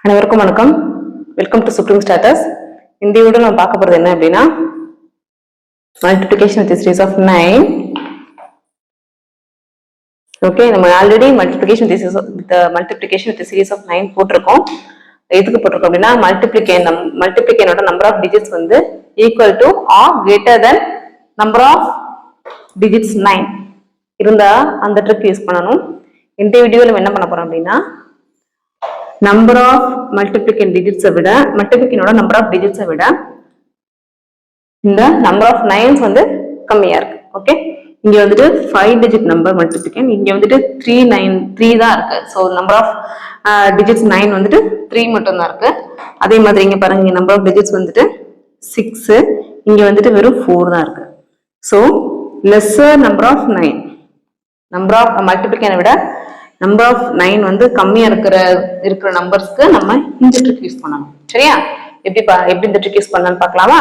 அனைவருக்கும் வணக்கம். Welcome to Supreme Status. இந்த வீடியோ நம்ம பார்க்க போறது என்ன அப்படின்னா multiplication with series of 9. Okay, நம்ம already multiplication with series of 9 போட்டிருக்கோம். எதுக்கு போட்டிருக்கோம் அப்படின்னா மல்டிப்ளிகேனோட நம்பர் ஆஃப் டிஜிட்ஸ் வந்து equal to or greater than number of digits 9 இருந்தா அந்த ட்ரிக் யூஸ் பண்ணணும். இந்த வீடியோல நம்ம என்ன பண்ண போறோம் அப்படின்னா நம்பர் ஆஃப் மல்டிப்ளிகேன் டிஜிட்ஸை விட மல்டிப்ளிகேனோட நம்பர் ஆஃப் டிஜிட்ஸை விட இந்த நம்பர் ஆஃப் நைன்ஸ் வந்து கம்மியா இருக்கு. ஓகே, இங்க வந்துட்டு 5 டிஜிட் நம்பர் மல்டிப்ளிகேன், இங்க வந்துட்டு 3 தான் இருக்கு. ஸோ நம்பர் ஆஃப் டிஜிட்ஸ் 9 வந்துட்டு 3 மட்டும் தான் இருக்கு. அதே மாதிரி இங்க பாருங்க, இங்க நம்பர் ஆஃப் டிஜிட்ஸ் வந்துட்டு 6, இங்க வந்துட்டு வெறும் 4 தான் இருக்கு. So lesser number of 9, number of மல்டிப்ளிகேனை விட நம்பர் ஆஃப் 9 வந்து கம்மியா இருக்கிற நம்பர்ஸ்க்கு நம்ம இந்த ட்ரிக் யூஸ் பண்ணணும். சரியா? எப்படி இந்த ட்ரிக் யூஸ் பண்ணலாம்னு பார்க்கலாமா?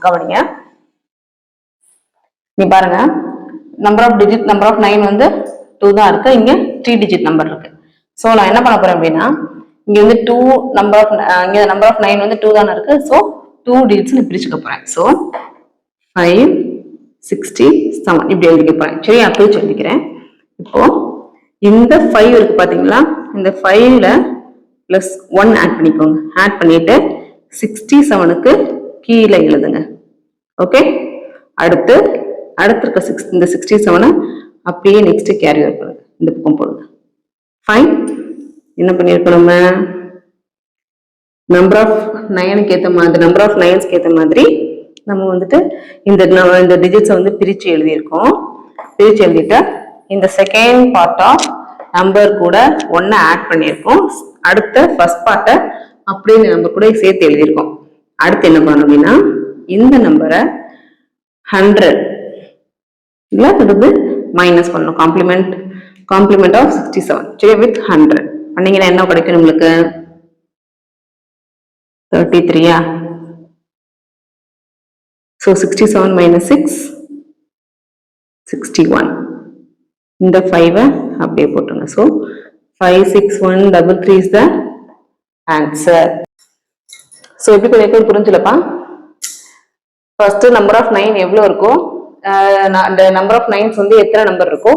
கவனிங்க. நீ பாருங்க, நம்பர் ஆஃப் 9 வந்து 2 தான் இருக்கு, இங்க 3 டிஜிட் நம்பர் இருக்கு. ஸோ நான் என்ன பண்ண போறேன் அப்படின்னா இங்க வந்து நம்பர் ஆஃப் 9 வந்து 2 தானே இருக்கு. ஸோ 2 டிஜிட்ஸ் பிரிச்சுக்க போறேன். ஸோ 5, 67 இப்படி எழுதிக்க போறேன். சரியா? பிரிச்சு எழுதிக்கிறேன். இப்போ இந்த 5 இருக்கு பாத்தீங்களா, இந்த 5ல பிளஸ் 1 ஆட் பண்ணிக்கோங்க. ஆட் பண்ணிட்டு 67க்கு கீழே எழுதுங்க. ஓகே, அடுத்து இருக்க இந்த 67 அப்படியே நெக்ஸ்ட் கேரி ஓவர் பண்ணுங்க, இந்த பக்கம் போடுங்க. ஃபைன். என்ன பண்ணிருக்கோம், நம்ம நம்பர் ஆஃப் 9க்கு ஏற்ற மாதிரி நம்பர் ஆஃப் 9ஸ்க்கு ஏற்ற மாதிரி நம்ம வந்துட்டு இந்த டிஜிட்ஸை வந்து பிரிச்சு எழுதியிருக்கோம். பிரிச்சு எழுதிட்டு இந்த செகண்ட் பார்ட் ஆஃப் நம்பர் கூட 1 ஆட் பண்ணியிருக்கோம். அடுத்த ஃபர்ஸ்ட் பார்ட்டை அப்படியே இந்த நம்பர் கூட சேர்த்து எழுதியிருக்கோம். அடுத்து என்ன பண்ணணும் அப்படின்னா இந்த நம்பரை 100 மைனஸ் பண்ணணும். காம்ப்ளிமெண்ட் ஆஃப் 67 சரி வித் 100 பண்ணீங்கன்னா என்ன கிடைக்கும் உங்களுக்கு? 33. So 67 minus 6 61. இந்த 5 அப்படியே போட்டுருங்க. So 56133 is the answer. So எப்படி கொஞ்சம் புரிஞ்சுலப்பா? ஃபர்ஸ்ட் நம்பர் ஆஃப் 9 எவ்வளோ இருக்கோ, அந்த நம்பர் ஆஃப் 9s வந்து எத்தனை நம்பர் இருக்கோ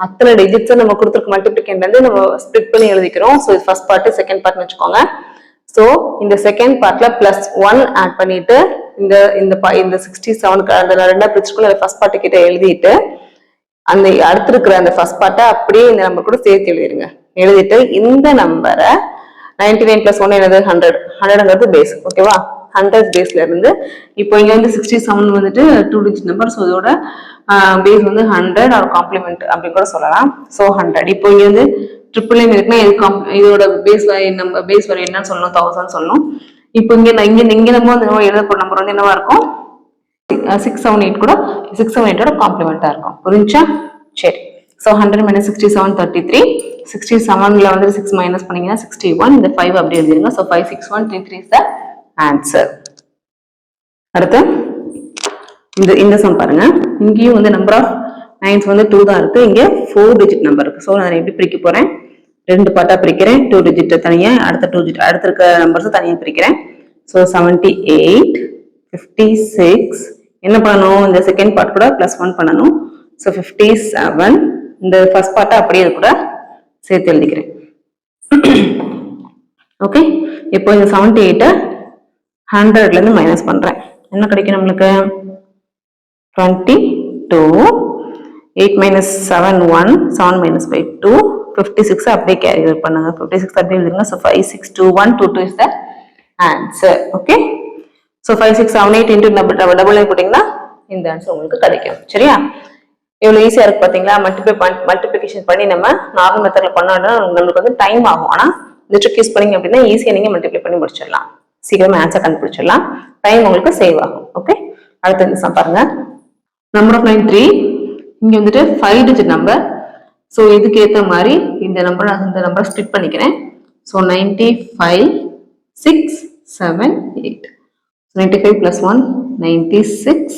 அத்தனை டிஜிட்ஸை நம்ம கொடுத்துருக்க மல்டிப்ளிகேன்ல இருந்து நம்ம ஸ்பிளிட் பண்ணி எழுதிக்கிறோம். ஸோ இது ஃபர்ஸ்ட் பார்ட், செகண்ட் பார்ட்னு வச்சுக்கோங்க. ஸோ இந்த செகண்ட் பார்ட்ல பிளஸ் 1 ஆட் பண்ணிட்டு இந்த 67 அந்த ரெண்டா பிரிச்சுக்குள்ள ஃபர்ஸ்ட் பார்ட்டு கிட்ட எழுதிட்டு அந்த அடுத்து இருக்கிற அந்த ஃபர்ஸ்ட் பார்ட்டை அப்படியே இந்த நம்பர் கூட சேர்த்து எழுதிருங்க. எழுதிட்டு இந்த நம்பரை 99 பிளஸ் 1 என்னது 100ங்கிறது பேஸ். ஓகேவா? 100 பேஸ்ல இருந்து இப்போ இங்க வந்து 67 வந்துட்டு 2 டிஜிட் நம்பர். ஸோ இதோட பேஸ் வந்து 100 ஒரு காம்ப்ளிமெண்ட் அப்படி கூட சொல்லலாம். ஸோ 100. இப்போ இங்க வந்து ட்ரிபிள் லைன் இருக்குன்னா இதோட பேஸ் வரை என்னன்னு சொல்லணும்? 1000 சொல்லணும். இப்போ இங்க நம்ம எழுத போற நம்பர் வந்து என்னவா இருக்கும்? 678 கூட 678ஓட காம்ப்ளிமெண்டா இருக்கும். புரிஞ்சா? சரி. So 100 minus 67 33. 67ல வந்து 6 மைனஸ் பண்ணீங்கன்னா 61. இந்த 5 அப்படி எழுதிருங்க. So 56133 is the answer. அடுத்து இந்த சம் பாருங்க. இங்கேயும் வந்து நம்பர் ஆஃப் 9s வந்து 2 தான் இருக்கு, இங்க 4 டிஜிட் நம்பர் இருக்கு. ஸோ நான் எப்படி பிரிக்க போறேன்? 2 பார்ட்டா பிரிக்கிறேன். 2 டிஜிட் தனியா, அடுத்த இருக்க நம்பர்ஸ் தனியா பிரிக்கிறேன். ஸோ 78 56 என்ன பண்ணணும்? இந்த செகண்ட் பார்ட் கூட பிளஸ் 1 பண்ணணும். ஸோ 57. இந்த ஃபர்ஸ்ட் பார்ட்டை அப்படியே கூட சேர்த்து எழுதிக்கிறேன். ஓகே, இப்போ இந்த 78 100ல இருந்து மைனஸ் பண்றேன். என்ன கிடைக்கும் நம்மளுக்கு? 22. 8 மைனஸ் 7 1. 7 மைனஸ் 5 2. 56 அப்படியே கேரி ஓவர் பண்ணுங்க. 56 அப்படியே எழுதுங்க. So 562122 is the answer. Okay, so 5678 into double line போட்டிங்கன்னா இந்த ஆன்சர் உங்களுக்கு கிடைக்கும். சரியா? எவ்வளோ ஈஸியாக இருக்கு பார்த்தீங்களா? மல்டிப்ளிகேஷன் பண்ணி நம்ம நார்மல் மெத்தடில் பண்ணோம்னா நம்மளுக்கு வந்து டைம் ஆகும். ஆனால் இந்த ட்ரிக் யூஸ் பண்ணீங்க அப்படின்னா ஈஸியாக நீங்கள் மல்டிப்ளை பண்ணி முடிச்சிடலாம். சீக்கிரமா ஆன்சர் கண்டுபிடிச்சிடலாம். டைம் உங்களுக்கு சேவ் ஆகும். ஓகே, அடுத்த இந்த சம் பாருங்க. Number of 9 3. இங்கே வந்துட்டு 5 டிஜிட் நம்பர். ஸோ இதுக்கு ஏற்ற மாதிரி இந்த நம்பரை ஸ்ப்ளிட் பண்ணிக்கிறேன். ஸோ 95 6 7 8. 95 plus 1 96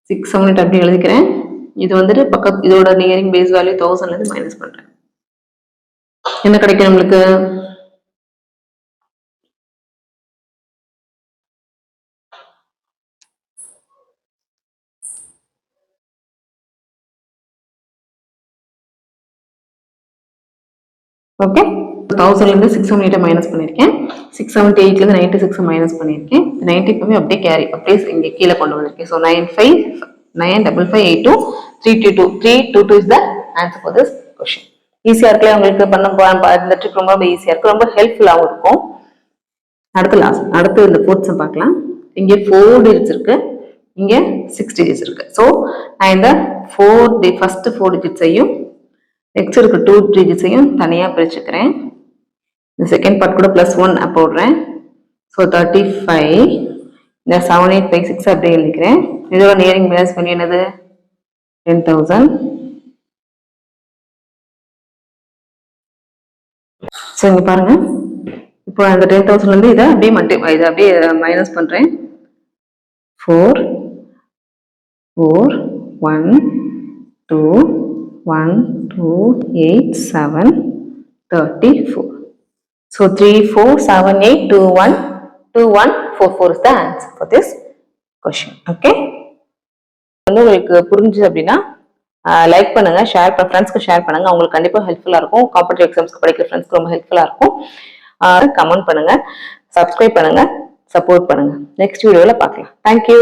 678 அப்படி எழுதிக்கிறேன். இது வந்துட்டு இதோட நியரிங் பேஸ் வேல்யூ 1000ல இருந்து மைனஸ் பண்றேன். என்ன கிடைக்கும் நம்மளுக்கு? ஓகே, 1000லேருந்து 678 மைனஸ் பண்ணியிருக்கேன். 678லேருந்து 96 மைனஸ் பண்ணியிருக்கேன். 95 அப்படியே கேரி அப்படியே இங்கே கீழே கொண்டு வந்திருக்கேன். So 95582322 322 is the answer for this question. ஈஸியாக இருக்கல உங்களுக்கு இந்த ட்ரிக் ரொம்ப ஈஸியாக இருக்கும், ரொம்ப ஹெல்ப்ஃபுல்லாகவும் இருக்கும். அடுத்து இந்த ஃபோர்த் சம் பார்க்கலாம். இங்கே 4 டிஜிட்ஸ் இருக்கு, இங்கே 6 டிஜிட்ஸ் இருக்கு. ஸோ நான் இந்த ஃபர்ஸ்ட் 4 டிஜிட்ஸையும் நெக்ஸ்ட் இருக்க 2 டிஜிட்ஸையும் தனியாக பிரிச்சுக்கிறேன். இந்த செகண்ட் பார்ட் கூட +1 போடுறேன். ஸோ 35, இந்த 7856 அப்படியே எழுதிக்கிறேன். இதோட நியரிங் பேலன்ஸ் பண்ணி என்னது 10,000. ஸோ இங்கே பாருங்க, இப்போ அந்த 10,000லேருந்து இதை அப்படியே மைனஸ் பண்ணுறேன். 4 4 1 2 1 2 8 7 34. So 3 4 7 8 2 1 2 1 4 4 is the answer for this question. Okay, உங்களுக்கு புரிஞ்சு அப்படின்னா லைக் பண்ணுங்க, ஷேர் ஃப்ரெண்ட்ஸ்க்கு ஷேர் பண்ணுங்க, உங்களுக்கு கண்டிப்பா ஹெல்ப்ஃபுல்லா இருக்கும். காம்படிட்டிவ் எக்ஸாம்ஸ்க்கு படிக்கிற ஃப்ரெண்ட்ஸ்க்கு ரொம்ப ஹெல்ப்ஃபுல்லா இருக்கும். கமெண்ட் பண்ணுங்க, சப்ஸ்கிரைப் பண்ணுங்க, சப்போர்ட் பண்ணுங்க. நெக்ஸ்ட் வீடியோல பார்க்கலாம். தேங்க்யூ.